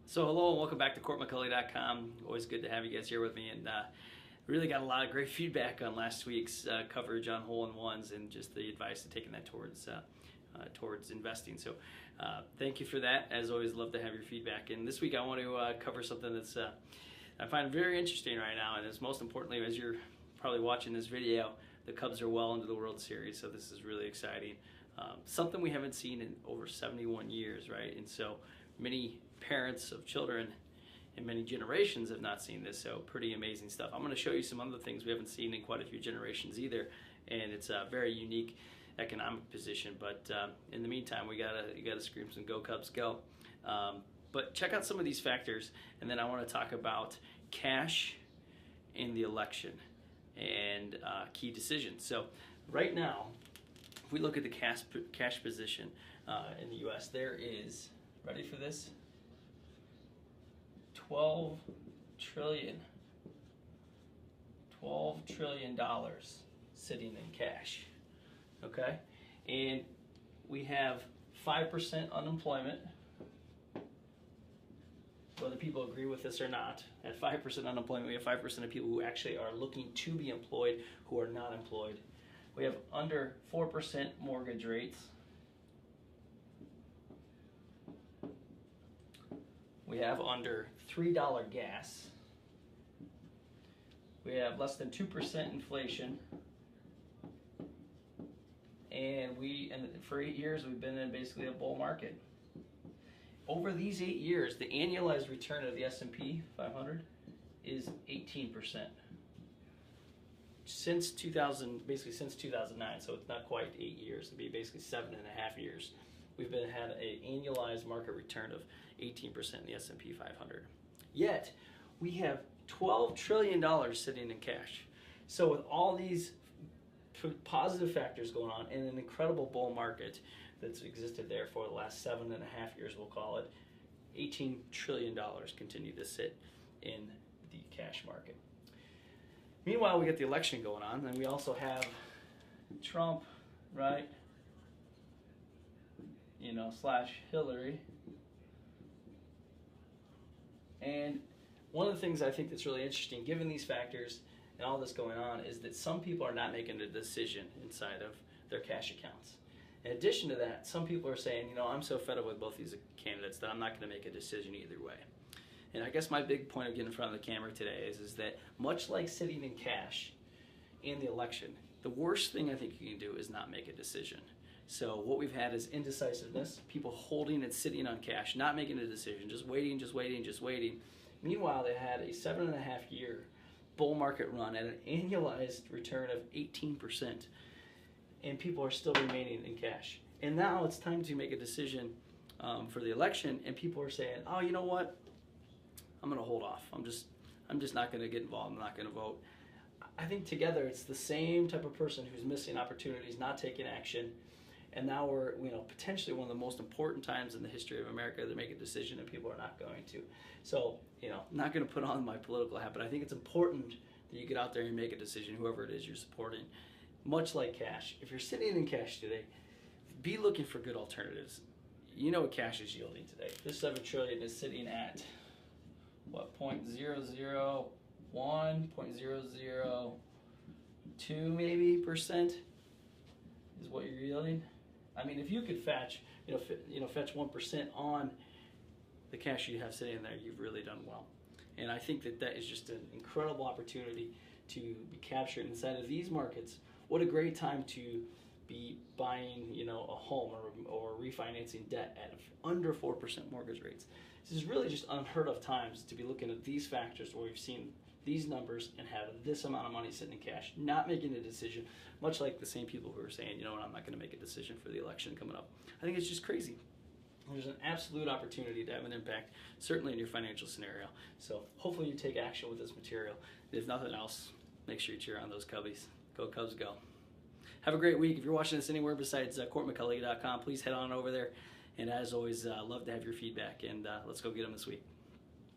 So hello and welcome back to CourtMcCulley.com. Always good to have you guys here with me, and really got a lot of great feedback on last week's coverage on hole-in-ones and just the advice of taking that towards investing. So thank you for that. As always, love to have your feedback. And this week I want to cover something that's I find very interesting right now, and it's most importantly, as you're probably watching this video, the Cubs are well into the World Series, so this is really exciting. Something we haven't seen in over 71 years, right? And so many parents of children and many generations have not seen this, so pretty amazing stuff. I'm going to show you some other things we haven't seen in quite a few generations either, and it's a very unique economic position. But in the meantime, you gotta scream some "Go Cubs, go!" But check out some of these factors, and then I want to talk about cash in the election and key decisions. So right now, if we look at the cash position in the U.S., there is, ready for this, $12 trillion sitting in cash, okay? And we have 5% unemployment, whether people agree with this or not. At 5% unemployment, we have 5% of people who actually are looking to be employed who are not employed. We have under 4% mortgage rates. We have under $3 gas. We have less than 2% inflation. And for 8 years, we've been in basically a bull market. Over these 8 years, the annualized return of the S&P 500 is 18%. Since 2009, so it's not quite 8 years, it'd be basically 7.5 years. We've had an annualized market return of 18% in the S&P 500. Yet, we have $12 trillion sitting in cash. So with all these positive factors going on in an incredible bull market that's existed there for the last 7.5 years, we'll call it, $18 trillion continue to sit in the cash market. Meanwhile, we get the election going on, and we also have Trump, right? Slash Hillary. And one of the things I think that's really interesting, given these factors and all this going on, is that some people are not making a decision inside of their cash accounts. In addition to that, some people are saying, I'm so fed up with both these candidates that I'm not going to make a decision either way. And I guess my big point of getting in front of the camera today is that much like sitting in cash in the election, the worst thing I think you can do is not make a decision. So what we've had is indecisiveness, people holding and sitting on cash, not making a decision, just waiting. Meanwhile, they had a 7.5-year bull market run at an annualized return of 18%, and people are still remaining in cash. And now it's time to make a decision for the election, and people are saying, oh, you know what? I'm going to hold off. I'm just not going to get involved. I'm not going to vote. I think together it's the same type of person who's missing opportunities, not taking action. And now we're, potentially one of the most important times in the history of America to make a decision, and people are not going to. So, I'm not going to put on my political hat, but I think it's important that you get out there and make a decision, whoever it is you're supporting. Much like cash, if you're sitting in cash today, be looking for good alternatives. You know what cash is yielding today. This $7 trillion is sitting at, what, 0.001, 0.002 maybe percent is what you're yielding. I mean, if you could fetch 1% on the cash you have sitting there, you've really done well. And I think that is just an incredible opportunity to be captured inside of these markets. What a great time to be buying, a home or refinancing debt at under 4% mortgage rates. This is really just unheard of times to be looking at these factors where we've seen these numbers and have this amount of money sitting in cash, not making a decision, much like the same people who are saying, I'm not going to make a decision for the election coming up. I think it's just crazy. There's an absolute opportunity to have an impact, certainly in your financial scenario. So hopefully you take action with this material. If nothing else, make sure you cheer on those Cubbies. Go Cubs, go. Have a great week. If you're watching this anywhere besides CourtMcCulley.com, please head on over there. And as always, love to have your feedback, and let's go get them this week.